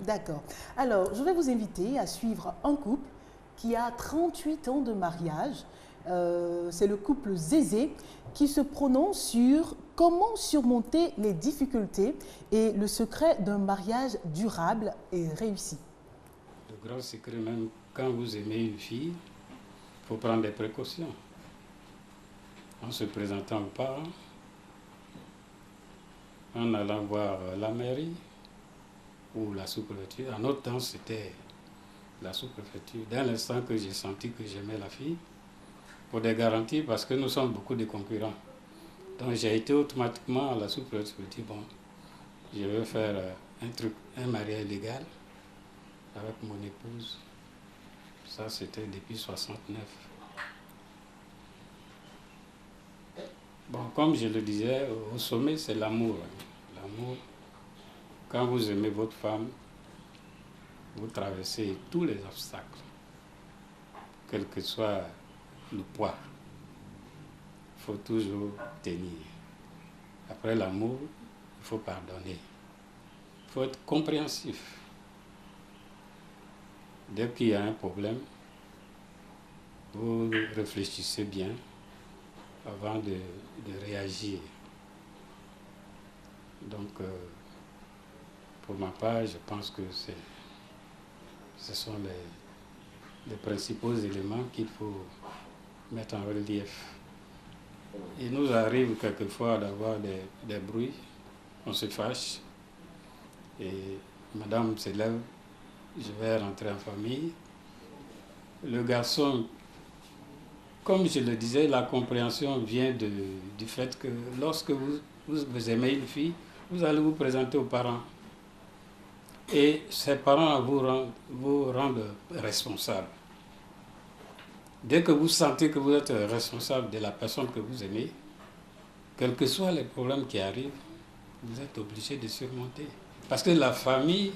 D'accord. Alors, je vais vous inviter à suivre un couple qui a 38 ans de mariage. C'est le couple Zézé qui se prononce sur comment surmonter les difficultés et le secret d'un mariage durable et réussi. Le grand secret, même quand vous aimez une fille, il faut prendre des précautions. En se présentant aux parents, en allant voir la mairie ou la sous-préfecture. En notre temps, c'était la sous-préfecture. Dès l'instant que j'ai senti que j'aimais la fille, pour des garanties, parce que nous sommes beaucoup de concurrents. Donc j'ai été automatiquement à la sous-préfecture. Je me dis, bon, je vais faire un mariage légal avec mon épouse. Ça, c'était depuis 69. Bon, comme je le disais, au sommet, c'est l'amour. L'amour, quand vous aimez votre femme, vous traversez tous les obstacles, quel que soit le poids. Il faut toujours tenir. Après l'amour, il faut pardonner. Il faut être compréhensif. Dès qu'il y a un problème, vous réfléchissez bien avant de réagir. Donc, pour ma part, je pense que ce sont les principaux éléments qu'il faut mettre en relief. Il nous arrive quelquefois d'avoir des bruits, on se fâche, et madame se lève, je vais rentrer en famille. Le garçon, comme je le disais, la compréhension vient du fait que lorsque vous aimez une fille, vous allez vous présenter aux parents. Et ces parents vous rendent responsable. Dès que vous sentez que vous êtes responsable de la personne que vous aimez, quels que soient les problèmes qui arrivent, vous êtes obligé de surmonter. Parce que la famille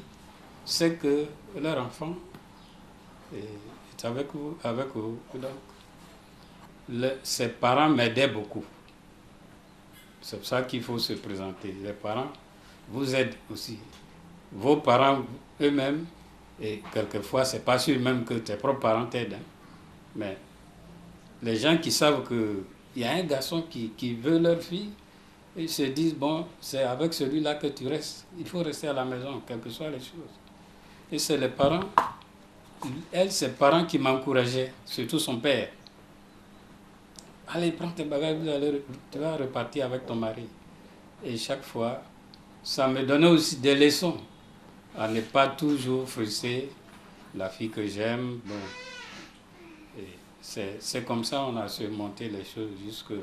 sait que leur enfant est avec vous. Donc, ses parents m'aidaient beaucoup. C'est pour ça qu'il faut se présenter. Les parents vous aident aussi. Vos parents eux-mêmes, et quelquefois, c'est pas sûr même que tes propres parents t'aident. Hein. Mais les gens qui savent qu'il y a un garçon qui veut leur fille, ils se disent, bon, c'est avec celui-là que tu restes. Il faut rester à la maison, quelles que soient les choses. Et c'est les parents, c'est ses parents qui m'encourageaient, surtout son père. Allez, prends tes bagages, tu vas repartir avec ton mari. Et chaque fois, ça me donnait aussi des leçons à ne pas toujours frustrer la fille que j'aime. Bon, c'est comme ça qu'on a surmonté les choses jusqu'au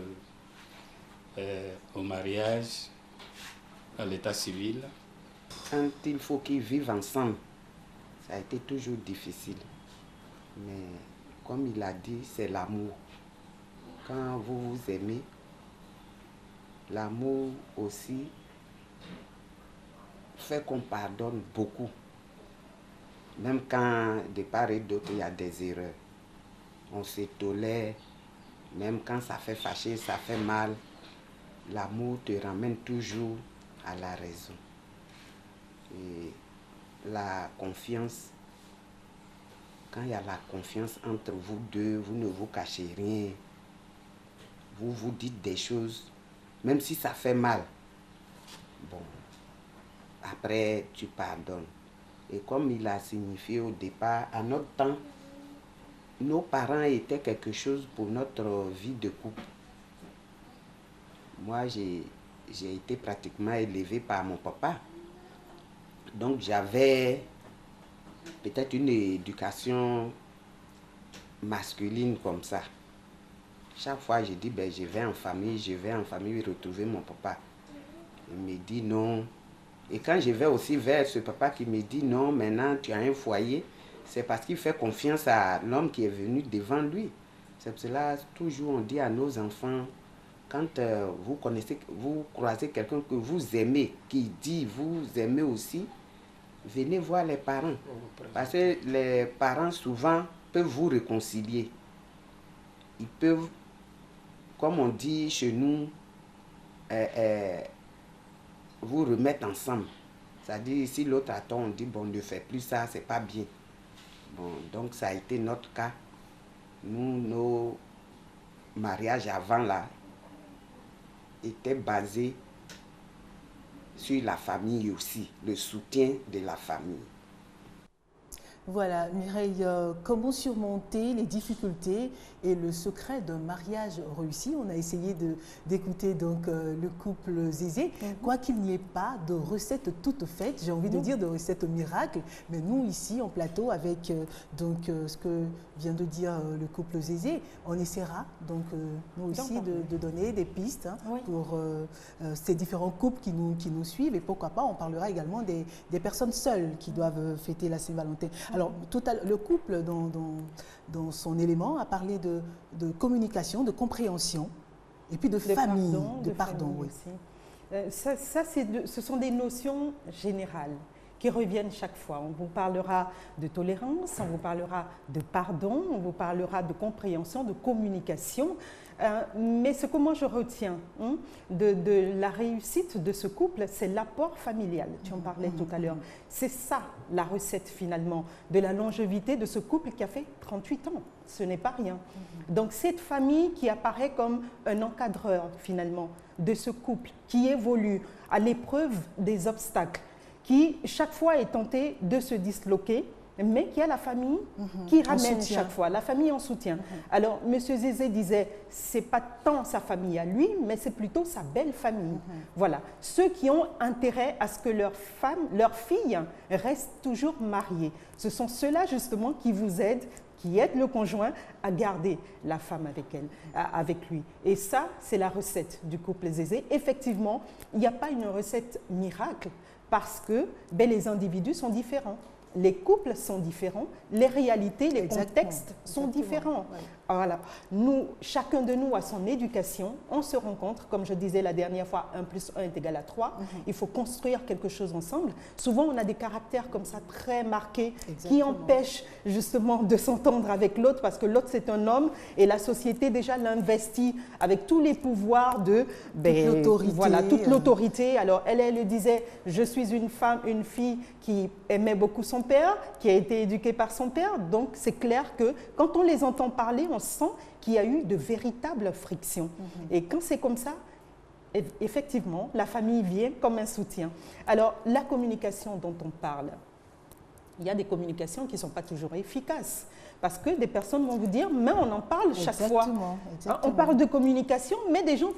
mariage, à l'état civil. Quand il faut qu'ils vivent ensemble, ça a été toujours difficile. Mais comme il a dit, c'est l'amour. Quand vous vous aimez, l'amour aussi fait qu'on pardonne beaucoup. Même quand de part et d'autre, il y a des erreurs. On se tolère, même quand ça fait fâcher, ça fait mal. L'amour te ramène toujours à la raison. Et la confiance, quand il y a la confiance entre vous deux, vous ne vous cachez rien. Vous vous dites des choses, même si ça fait mal. Bon, après tu pardonnes. Et comme il a signifié au départ, à notre temps, nos parents étaient quelque chose pour notre vie de couple. Moi, j'ai été pratiquement élevé par mon papa. Donc j'avais peut-être une éducation masculine comme ça. Chaque fois, je dis, ben, je vais en famille retrouver mon papa. Il me dit non. Et quand je vais aussi vers ce papa qui me dit non, maintenant tu as un foyer, c'est parce qu'il fait confiance à l'homme qui est venu devant lui. C'est pour cela, toujours on dit à nos enfants, quand vous croisez quelqu'un que vous aimez, qui dit vous aimez aussi, venez voir les parents. Parce que les parents souvent peuvent vous réconcilier. Ils peuvent, comme on dit chez nous, vous remettre ensemble. C'est-à-dire, si l'autre a tort, on dit, bon, ne fais plus ça, c'est pas bien. Bon, donc ça a été notre cas. Nous, nos mariages avant là étaient basés sur la famille aussi, le soutien de la famille. Voilà, Mireille, comment surmonter les difficultés et le secret d'un mariage réussi? On a essayé d'écouter donc le couple Zézé. Quoi qu'il n'y ait pas de recette toute faite, j'ai envie de dire de recette miracle, mais nous ici en plateau avec ce que vient de dire le couple Zézé, on essaiera donc nous aussi de donner des pistes pour ces différents couples qui nous suivent, et pourquoi pas on parlera également des personnes seules qui doivent fêter la Saint-Valentin. Alors, le couple, dans son élément, a parlé de communication, de compréhension, et puis de famille, de pardon. Oui. Ce sont des notions générales qui reviennent chaque fois. On vous parlera de tolérance, on vous parlera de pardon, on vous parlera de compréhension, de communication. Mais ce que moi je retiens de la réussite de ce couple, c'est l'apport familial. Tu en parlais tout à l'heure. C'est ça la recette finalement de la longévité de ce couple qui a fait 38 ans. Ce n'est pas rien. Donc cette famille qui apparaît comme un encadreur finalement de ce couple qui évolue à l'épreuve des obstacles, qui chaque fois est tenté de se disloquer, mais qui a la famille qui ramène chaque fois, la famille en soutien. Alors, M. Zézé disait, ce n'est pas tant sa famille à lui, mais c'est plutôt sa belle famille. Voilà, ceux qui ont intérêt à ce que leur fille reste toujours mariée. Ce sont ceux-là justement qui vous aident, qui aident le conjoint à garder la femme avec lui. Et ça, c'est la recette du couple Zézé. Effectivement, il n'y a pas une recette miracle parce que les individus sont différents. Les couples sont différents, les réalités, les contextes sont différents. Ouais. Voilà. Chacun de nous a son éducation, on se rencontre, comme je disais la dernière fois, 1 + 1 est égal à 3. Il faut construire quelque chose ensemble. Souvent, on a des caractères comme ça très marqués qui empêchent justement de s'entendre avec l'autre parce que l'autre, c'est un homme et la société déjà l'investit avec tous les pouvoirs de toute l'autorité. Alors, elle disait, je suis une fille qui aimait beaucoup son père, qui a été éduquée par son père. Donc, c'est clair que quand on les entend parler, on sent qu'il y a eu de véritables frictions. Et quand c'est comme ça, effectivement, la famille vient comme un soutien. Alors, la communication dont on parle, il y a des communications qui ne sont pas toujours efficaces. Parce que des personnes vont vous dire, mais on en parle chaque fois. On parle de communication, mais des gens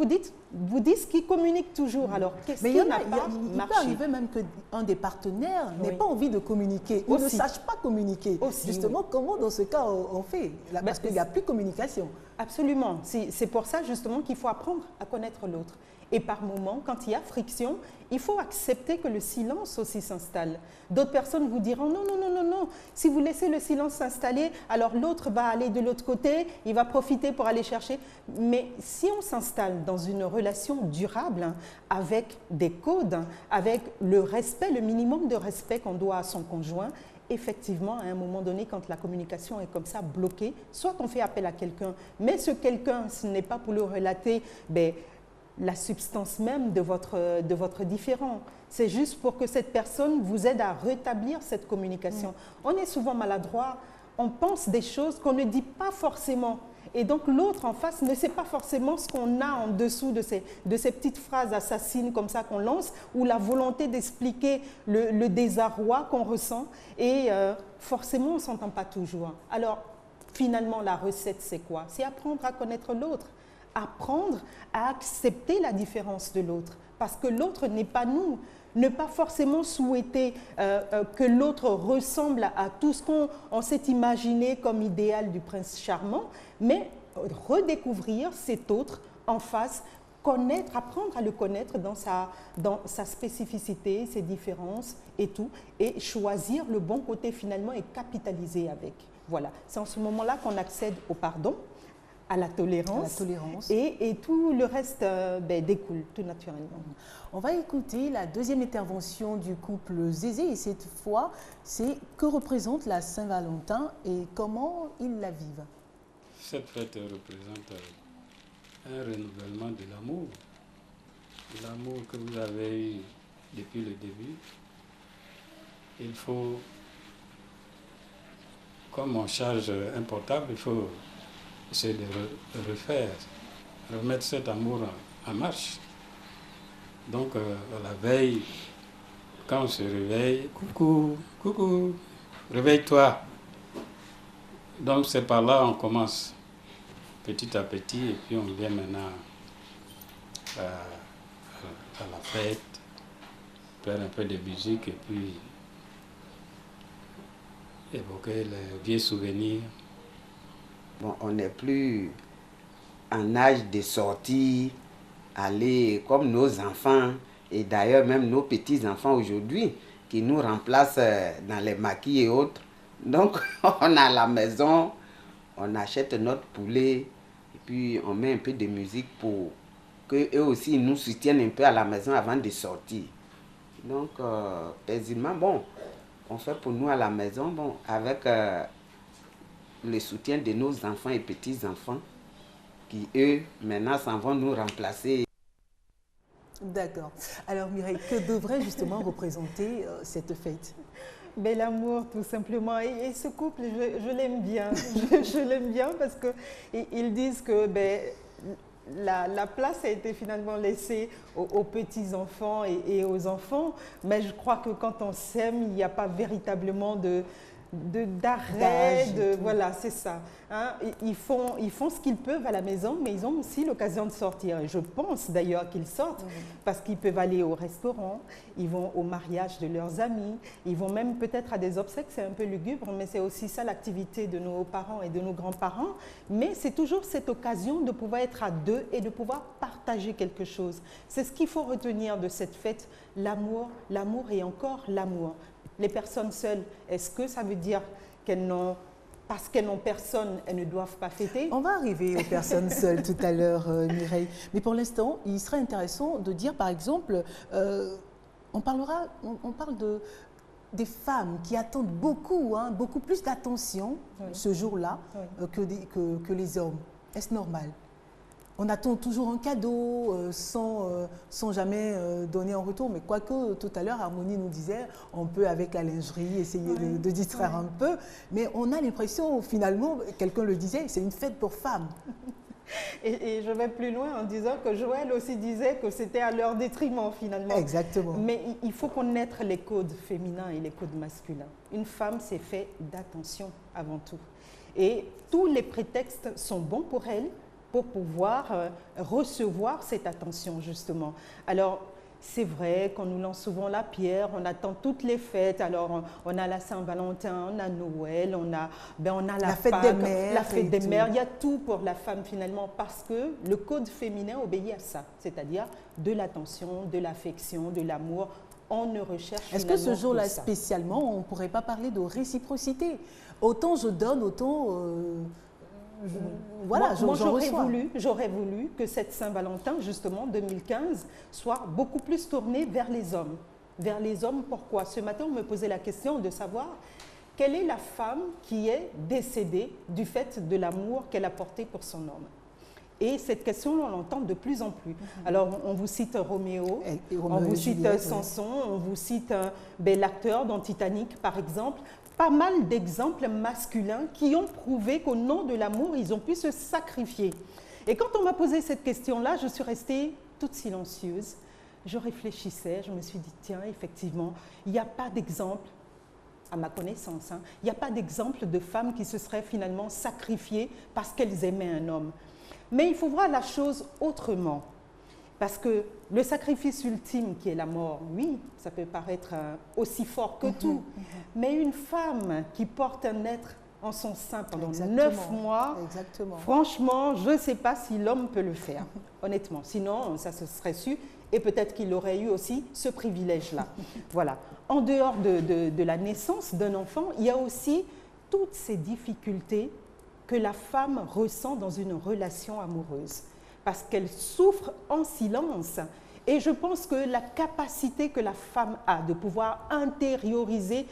vous disent qu'ils communiquent toujours. Alors, qu'est-ce qui n'a pas marché? Il peut arriver même qu'un des partenaires n'ait pas envie de communiquer ou ne sache pas communiquer. Justement, comment dans ce cas on fait? Parce qu'il n'y a plus de communication. Absolument. C'est pour ça justement qu'il faut apprendre à connaître l'autre. Et par moments, quand il y a friction, il faut accepter que le silence aussi s'installe. D'autres personnes vous diront non, non, non, non, non. Si vous laissez le silence s'installer, alors l'autre va aller de l'autre côté, il va profiter pour aller chercher. Mais si on s'installe dans une relation durable, avec des codes, avec le respect, le minimum de respect qu'on doit à son conjoint, effectivement, à un moment donné, quand la communication est comme ça bloquée, soit on fait appel à quelqu'un, mais ce quelqu'un, ce n'est pas pour le relater, la substance même de votre différend. C'est juste pour que cette personne vous aide à rétablir cette communication. On est souvent maladroit, on pense des choses qu'on ne dit pas forcément. Et donc l'autre en face ne sait pas forcément ce qu'on a en dessous de ces petites phrases assassines comme ça qu'on lance, ou la volonté d'expliquer le désarroi qu'on ressent. Et forcément, on ne s'entend pas toujours. Alors, finalement, la recette, c'est quoi? C'est apprendre à connaître l'autre. Apprendre à accepter la différence de l'autre, parce que l'autre n'est pas nous. Ne pas forcément souhaiter que l'autre ressemble à tout ce qu'on s'est imaginé comme idéal du prince charmant, mais redécouvrir cet autre en face, apprendre à le connaître dans sa spécificité, ses différences et tout, et choisir le bon côté finalement et capitaliser avec. Voilà, c'est en ce moment-là qu'on accède au pardon, à la tolérance, et tout le reste découle tout naturellement. On va écouter la deuxième intervention du couple Zézé, et cette fois, c'est que représente la Saint-Valentin et comment ils la vivent. Cette fête représente un renouvellement de l'amour que vous avez eu depuis le début, il faut, comme on charge un portable, il faut essayer de refaire, remettre cet amour en marche. Donc, la veille, quand on se réveille, coucou, coucou, réveille-toi. Donc, c'est par là on commence, petit à petit, et puis on vient maintenant à la fête, faire un peu de musique, et puis évoquer les vieux souvenirs. Bon, on n'est plus en âge de sortir, aller comme nos enfants, et d'ailleurs même nos petits-enfants aujourd'hui, qui nous remplacent dans les maquis et autres. Donc, on est à la maison, on achète notre poulet, et puis on met un peu de musique pour qu'eux aussi nous soutiennent un peu à la maison avant de sortir. Donc, paisiblement, bon, on fait pour nous à la maison, bon, avec le soutien de nos enfants et petits-enfants, qui eux, maintenant, s'en vont nous remplacer. D'accord. Alors Mireille, que devrait justement représenter cette fête? Ben, l'amour, tout simplement. Et ce couple, je l'aime bien. Je l'aime bien parce qu'ils disent que ben, la place a été finalement laissée aux petits-enfants et aux enfants. Mais je crois que quand on s'aime, il n'y a pas véritablement d'arrêt, voilà, c'est ça. Hein? Ils font ce qu'ils peuvent à la maison, mais ils ont aussi l'occasion de sortir. Et je pense d'ailleurs qu'ils sortent parce qu'ils peuvent aller au restaurant, ils vont au mariage de leurs amis, ils vont même peut-être à des obsèques, c'est un peu lugubre, mais c'est aussi ça l'activité de nos parents et de nos grands-parents. Mais c'est toujours cette occasion de pouvoir être à deux et de pouvoir partager quelque chose. C'est ce qu'il faut retenir de cette fête, l'amour, l'amour et encore l'amour. Les personnes seules, est-ce que ça veut dire qu'elles n'ont, parce qu'elles n'ont personne, elles ne doivent pas fêter? On va arriver aux personnes seules tout à l'heure, Mireille. Mais pour l'instant, il serait intéressant de dire, par exemple, on parle des femmes qui attendent beaucoup, hein, beaucoup plus d'attention ce jour-là que les hommes. Est-ce normal? On attend toujours un cadeau sans jamais donner en retour. Mais quoique tout à l'heure, Harmonie nous disait, on peut avec la lingerie essayer de distraire un peu. Mais on a l'impression, finalement, quelqu'un le disait, c'est une fête pour femmes. Et je vais plus loin en disant que Joël aussi disait que c'était à leur détriment finalement. Exactement. Mais il faut connaître les codes féminins et les codes masculins. Une femme, c'est fait d'attention avant tout. Et tous les prétextes sont bons pour elle, pour pouvoir recevoir cette attention, justement. Alors, c'est vrai qu'on nous lance souvent la pierre, on attend toutes les fêtes. Alors, on a la Saint-Valentin, on a Noël, on a la fête des mères. La fête des mères, il y a tout pour la femme, finalement, parce que le code féminin obéit à ça, c'est-à-dire de l'attention, de l'affection, de l'amour. On ne recherche Est-ce que ce jour-là, spécialement, on ne pourrait pas parler de réciprocité? Autant je donne, autant... Voilà, moi j'aurais voulu que cette Saint-Valentin, justement, 2015, soit beaucoup plus tournée vers les hommes. Vers les hommes, pourquoi? Ce matin, on me posait la question de savoir quelle est la femme qui est décédée du fait de l'amour qu'elle a porté pour son homme. Et cette question, on l'entend de plus en plus. Alors, on vous cite Roméo, on vous cite Samson, on vous cite l'acteur dans Titanic, par exemple. Pas mal d'exemples masculins qui ont prouvé qu'au nom de l'amour, ils ont pu se sacrifier. Et quand on m'a posé cette question-là, je suis restée toute silencieuse. Je réfléchissais, je me suis dit, tiens, effectivement, il n'y a pas d'exemple, à ma connaissance, hein, il n'y a pas d'exemple de femmes qui se seraient finalement sacrifiées parce qu'elles aimaient un homme. Mais il faut voir la chose autrement. Parce que le sacrifice ultime qui est la mort, oui, ça peut paraître aussi fort que tout. Mais une femme qui porte un être en son sein pendant 9 mois, franchement, je ne sais pas si l'homme peut le faire, honnêtement. Sinon, ça se serait su et peut-être qu'il aurait eu aussi ce privilège-là. Voilà. En dehors de la naissance d'un enfant, il y a aussi toutes ces difficultés que la femme ressent dans une relation amoureuse. Parce qu'elle souffre en silence. Et je pense que la capacité que la femme a de pouvoir intérioriser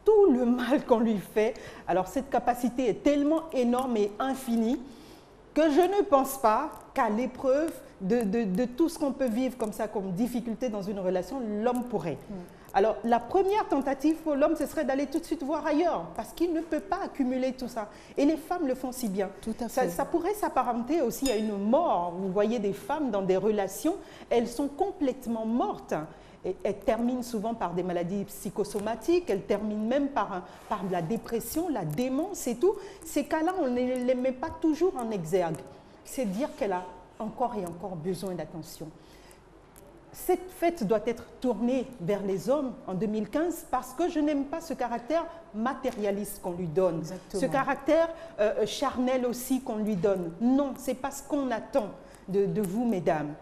tout le mal qu'on lui fait, alors cette capacité est tellement énorme et infinie que je ne pense pas qu'à l'épreuve de tout ce qu'on peut vivre comme ça, comme difficulté dans une relation, l'homme pourrait. Alors, la première tentative pour l'homme, ce serait d'aller tout de suite voir ailleurs, parce qu'il ne peut pas accumuler tout ça. Et les femmes le font si bien. Tout à fait. Ça pourrait s'apparenter aussi à une mort. Vous voyez des femmes dans des relations, elles sont complètement mortes. Et elles terminent souvent par des maladies psychosomatiques, elles terminent même par de la dépression, la démence et tout. Ces cas-là, on ne les met pas toujours en exergue. C'est dire qu'elle a encore et encore besoin d'attention. Cette fête doit être tournée vers les hommes en 2015 parce que je n'aime pas ce caractère matérialiste qu'on lui donne, Exactement. ce caractère charnel aussi qu'on lui donne. Non, ce n'est pas ce qu'on attend de vous, mesdames.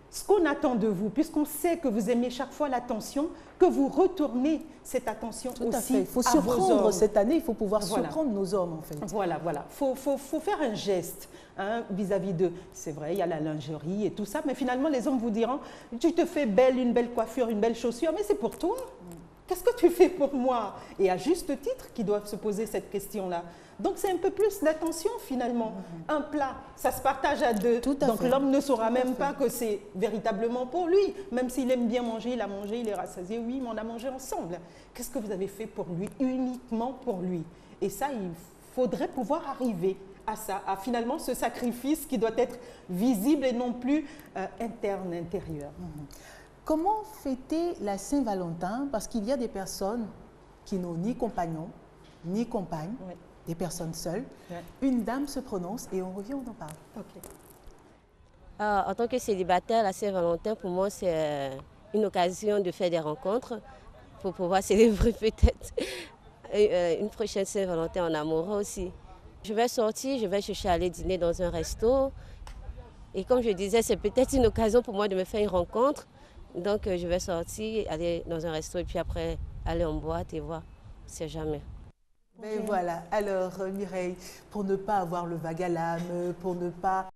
Ce qu'on attend de vous, puisqu'on sait que vous aimez chaque fois l'attention, que vous retournez cette attention Tout à aussi fait. Il faut à vos surprendre hommes. cette année, il faut pouvoir Voilà. surprendre nos hommes en fait. Voilà, voilà. Faut faire un geste vis-à-vis de... C'est vrai, il y a la lingerie et tout ça, mais finalement, les hommes vous diront, tu te fais belle, une belle coiffure, une belle chaussure, mais c'est pour toi. Qu'est-ce que tu fais pour moi? Et à juste titre qu'ils doivent se poser cette question-là. Donc, c'est un peu plus d'attention finalement. Un plat, ça se partage à deux. Tout à Donc, fait. l'homme ne saura même pas que c'est véritablement pour lui. Même s'il aime bien manger, il a mangé, il est rassasié. Oui, mais on a mangé ensemble. Qu'est-ce que vous avez fait pour lui? Uniquement pour lui. Et ça, il faudrait pouvoir arriver à ça, à finalement ce sacrifice qui doit être visible et non plus interne, intérieur. Comment fêter la Saint-Valentin? Parce qu'il y a des personnes qui n'ont ni compagnon, ni compagne, Oui. des personnes seules. Ouais. Une dame se prononce et on revient, on en parle. Ok. En tant que célibataire, la Saint-Valentin, pour moi, c'est une occasion de faire des rencontres pour pouvoir célébrer peut-être une prochaine Saint-Valentin en amoureux aussi. Je vais sortir, je vais chercher à aller dîner dans un resto. Et comme je disais, c'est peut-être une occasion pour moi de me faire une rencontre. Donc, je vais sortir, aller dans un resto et puis après, aller en boîte et voir. On ne sait jamais. Ben voilà. Alors, Mireille, pour ne pas avoir le vague à l'âme, pour ne pas